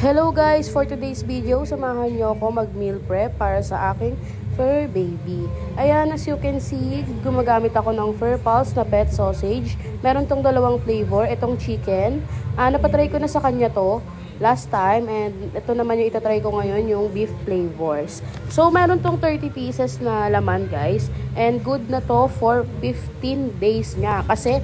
Hello guys! For today's video, samahan nyo ako mag-meal prep para sa aking fur baby. Ayan, as you can see, gumagamit ako ng Fur Pulse na pet sausage. Meron tong dalawang flavor, itong chicken. Napatry ko na sa kanya to last time and ito naman yung itatry ko ngayon, yung beef flavors. So, meron tong 30 pieces na laman guys and good na to for 15 days nga kasi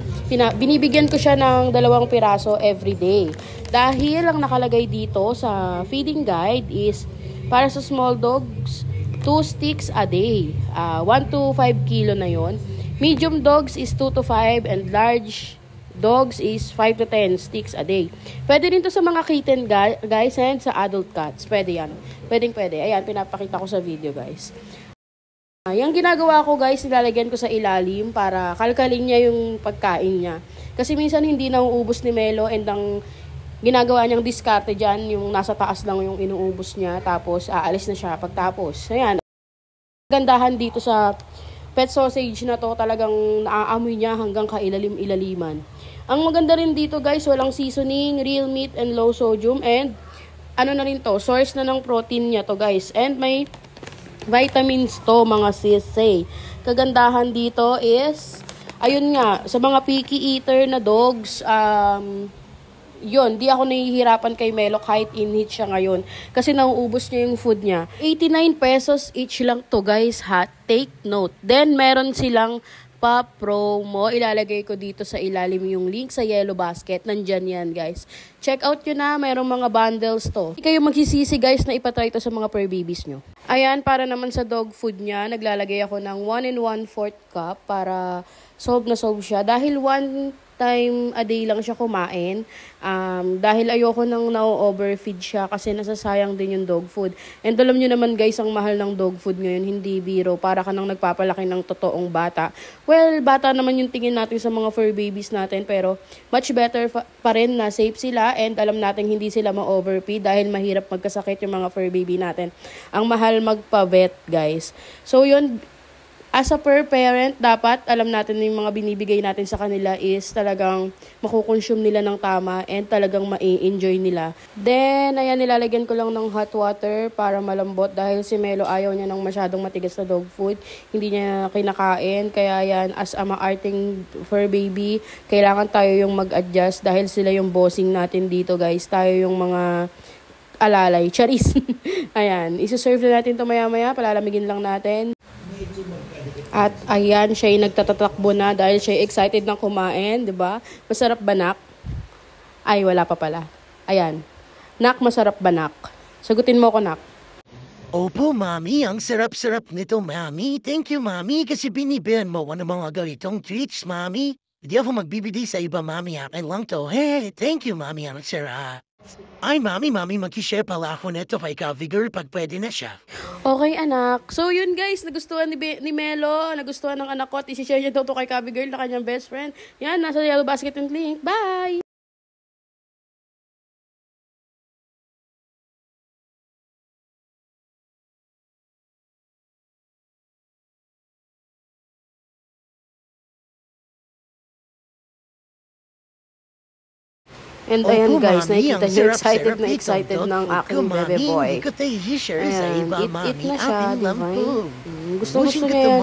binibigyan ko siya ng 2 piraso every day. Dahil ang nakalagay dito sa feeding guide is para sa small dogs, 2 sticks a day. 1 to 5 kilo na yon. Medium dogs is 2 to 5 and large dogs is 5 to 10 sticks a day. Pwede rin to sa mga kitten guys and sa adult cats. Pwede yan. Pwede. Ayan, pinapakita ko sa video guys. Yung ginagawa ko guys, nilalagyan ko sa ilalim para kalkalin niya yung pagkain niya. Kasi minsan hindi nauubos ni Melo and ang ginagawa niyang diskarte dyan, yung nasa taas lang yung inuubos niya, tapos aalis na siya pagtapos. Ayan. Gandahan dito sa pet sausage na to, talagang naaamoy niya hanggang kailalim-ilaliman. Ang maganda rin dito guys, walang seasoning, real meat and low sodium, and ano na rin to, source na ng protein niya to guys. And may vitamins to mga sisay. Kagandahan dito is, ayun nga, sa mga picky eater na dogs, yun, di ako nahihirapan kay Melo kahit in-heat siya ngayon. Kasi nauubos niya yung food niya. 89 pesos each lang to guys ha. Take note. Then, meron silang pa-promo. Ilalagay ko dito sa ilalim yung link sa yellow basket. Nandyan yan guys. Check out yun na. Merong mga bundles to. Hindi kayo magsisisi guys na ipatry to sa mga fur babies nyo. Ayan, para naman sa dog food niya, naglalagay ako ng 1 1/4 cup para solve na solve siya. Dahil 1 time a day lang siya kumain. Dahil ayoko nang na-overfeed siya kasi nasasayang din yung dog food. And alam nyo naman guys, ang mahal ng dog food ngayon, hindi biro. Para ka nang nagpapalaki ng totoong bata. Well, bata naman yung tingin natin sa mga fur babies natin, pero much better pa rin na safe sila and alam natin hindi sila ma-overfeed dahil mahirap magkasakit yung mga fur baby natin. Ang mahal magpa-vet guys. So yun, as a per parent, dapat alam natin na yung mga binibigay natin sa kanila is talagang makukonsume nila ng tama and talagang ma-enjoy nila. Then, ayan, nilalagyan ko lang ng hot water para malambot dahil si Melo ayaw niya ng masyadong matigas na dog food. Hindi niya kinakain. Kaya yan, as a ma-arting fur baby, kailangan tayo yung mag-adjust dahil sila yung bossing natin dito guys. Tayo yung mga alalay. Charis. Ayan, isuserve na natin ito maya-maya. Palalamigin lang natin. At ayan, siya yung nagtatatakbo na dahil siya excited na kumain, di ba? Masarap ba, nak? Ay, wala pa pala. Ayan. Nak, masarap ba, nak? Sagutin mo ko, nak. Opo, Mami. Ang sarap-sarap nito, Mami. Thank you, Mami, kasi binibihan mo ng mga ganitong treats, Mami. Hindi ako magbibigay sa iba, Mami. Akin lang to. Hey, thank you, Mami. Ang sarap. Ay, Mami, mag-share pala ako nito kay Coffee Girl pag pwede na siya. Okay, anak. So, yun guys, nagustuhan ni Melo, nagustuhan ng anak ko at isi-share niya to kay Coffee Girl na kanyang best friend. Yan, nasa yellow basket yung link. Bye! And ayan guys, nakikita niyo excited ng aking bebe boy. Ayan, eat na siya, di ba? Gusto niya yan.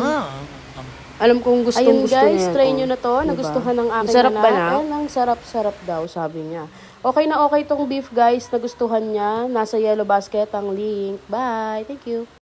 Alam kong gusto niya. Guys, try nyo na to. Nagustuhan ng aking anak. Ang sarap-sarap daw, sabi niya. Okay na okay tong beef guys, nagustuhan niya. Nasa yellow basket ang link. Bye! Thank you!